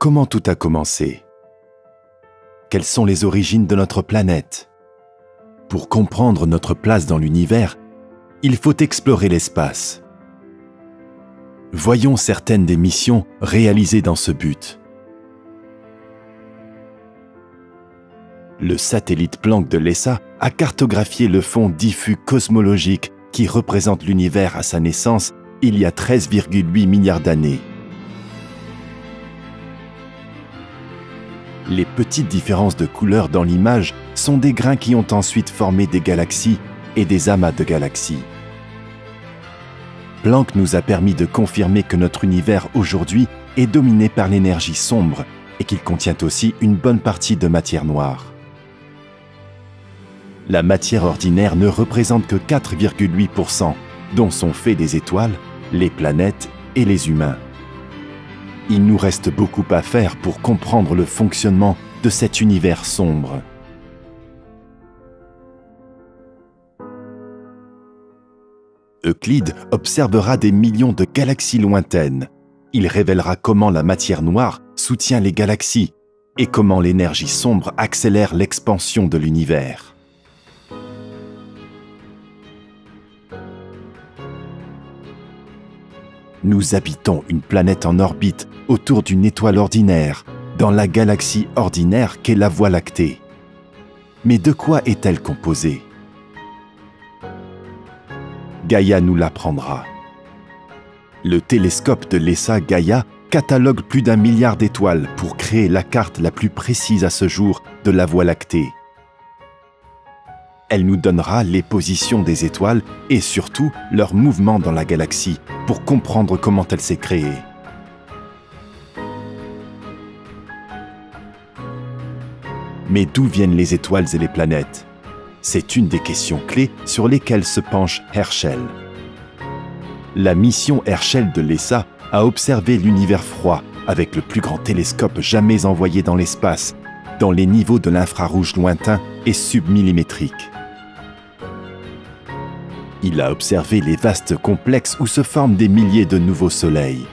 Comment tout a commencé? Quelles sont les origines de notre planète? Pour comprendre notre place dans l'univers, il faut explorer l'espace. Voyons certaines des missions réalisées dans ce but. Le satellite Planck de l'ESA a cartographié le fond diffus cosmologique qui représente l'univers à sa naissance il y a 13,8 milliards d'années. Les petites différences de couleur dans l'image sont des grains qui ont ensuite formé des galaxies et des amas de galaxies. Planck nous a permis de confirmer que notre univers aujourd'hui est dominé par l'énergie sombre et qu'il contient aussi une bonne partie de matière noire. La matière ordinaire ne représente que 4,8%, dont sont faits des étoiles, les planètes et les humains. Il nous reste beaucoup à faire pour comprendre le fonctionnement de cet univers sombre. Euclide observera des millions de galaxies lointaines. Il révélera comment la matière noire soutient les galaxies et comment l'énergie sombre accélère l'expansion de l'univers. Nous habitons une planète en orbite autour d'une étoile ordinaire, dans la galaxie ordinaire qu'est la Voie lactée. Mais de quoi est-elle composée? Gaïa nous l'apprendra. Le télescope de l'ESA Gaïa catalogue plus d'1 milliard d'étoiles pour créer la carte la plus précise à ce jour de la Voie lactée. Elle nous donnera les positions des étoiles et surtout leur mouvement dans la galaxie pour comprendre comment elle s'est créée. Mais d'où viennent les étoiles et les planètes? C'est une des questions clés sur lesquelles se penche Herschel. La mission Herschel de l'ESA a observé l'univers froid avec le plus grand télescope jamais envoyé dans l'espace, dans les niveaux de l'infrarouge lointain et submillimétrique. Il a observé les vastes complexes où se forment des milliers de nouveaux soleils.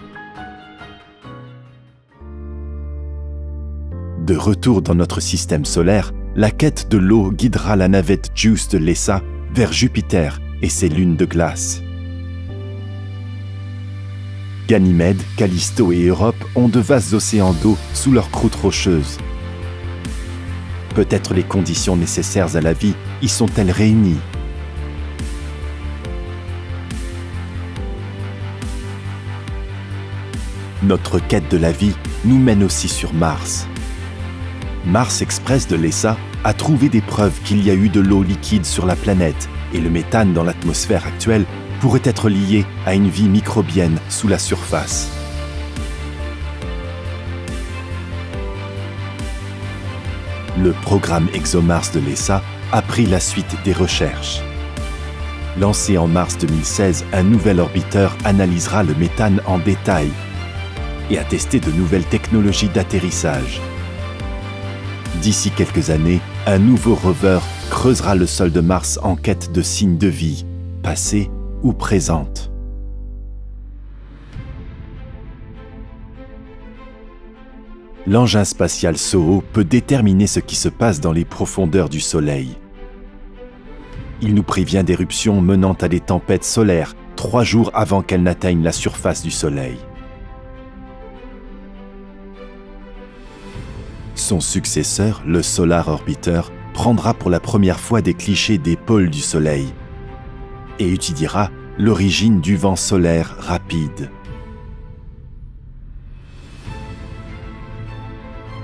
De retour dans notre système solaire, la quête de l'eau guidera la navette JUICE de l'ESA vers Jupiter et ses lunes de glace. Ganymède, Callisto et Europe ont de vastes océans d'eau sous leur croûte rocheuse. Peut-être les conditions nécessaires à la vie y sont-elles réunies? Notre quête de la vie nous mène aussi sur Mars. Mars Express de l'ESA a trouvé des preuves qu'il y a eu de l'eau liquide sur la planète et le méthane dans l'atmosphère actuelle pourrait être lié à une vie microbienne sous la surface. Le programme ExoMars de l'ESA a pris la suite des recherches. Lancé en mars 2016, un nouvel orbiteur analysera le méthane en détail et a testé de nouvelles technologies d'atterrissage. D'ici quelques années, un nouveau rover creusera le sol de Mars en quête de signes de vie, passée ou présente. L'engin spatial SOHO peut déterminer ce qui se passe dans les profondeurs du Soleil. Il nous prévient d'éruptions menant à des tempêtes solaires 3 jours avant qu'elles n'atteignent la surface du Soleil. Son successeur, le Solar Orbiter, prendra pour la première fois des clichés des pôles du Soleil et étudiera l'origine du vent solaire rapide.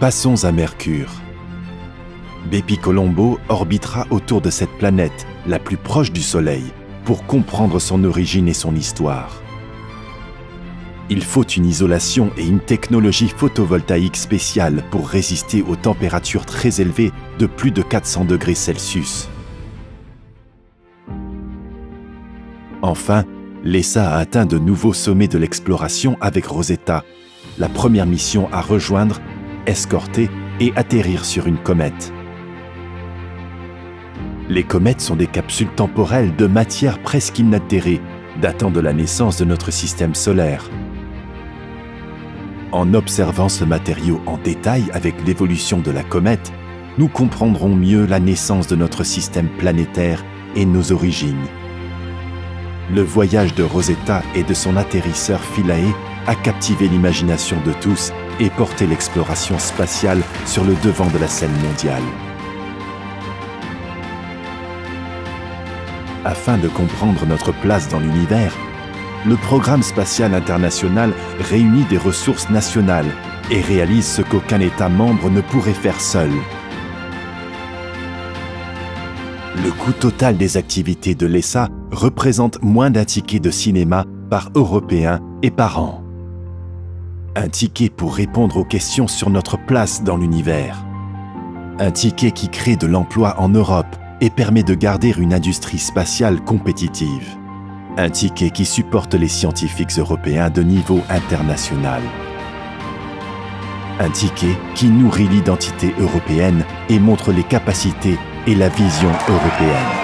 Passons à Mercure. Bepi Colombo orbitera autour de cette planète, la plus proche du Soleil, pour comprendre son origine et son histoire. Il faut une isolation et une technologie photovoltaïque spéciale pour résister aux températures très élevées de plus de 400 degrés Celsius. Enfin, l'ESA a atteint de nouveaux sommets de l'exploration avec Rosetta, la première mission à rejoindre, escorter et atterrir sur une comète. Les comètes sont des capsules temporelles de matière presque inaltérée, datant de la naissance de notre système solaire. En observant ce matériau en détail avec l'évolution de la comète, nous comprendrons mieux la naissance de notre système planétaire et nos origines. Le voyage de Rosetta et de son atterrisseur Philae a captivé l'imagination de tous et porté l'exploration spatiale sur le devant de la scène mondiale. Afin de comprendre notre place dans l'univers, le programme spatial international réunit des ressources nationales et réalise ce qu'aucun État membre ne pourrait faire seul. Le coût total des activités de l'ESA représente moins d'un ticket de cinéma par Européen et par an. Un ticket pour répondre aux questions sur notre place dans l'univers. Un ticket qui crée de l'emploi en Europe et permet de garder une industrie spatiale compétitive. Un ticket qui supporte les scientifiques européens de niveau international. Un ticket qui nourrit l'identité européenne et montre les capacités et la vision européenne.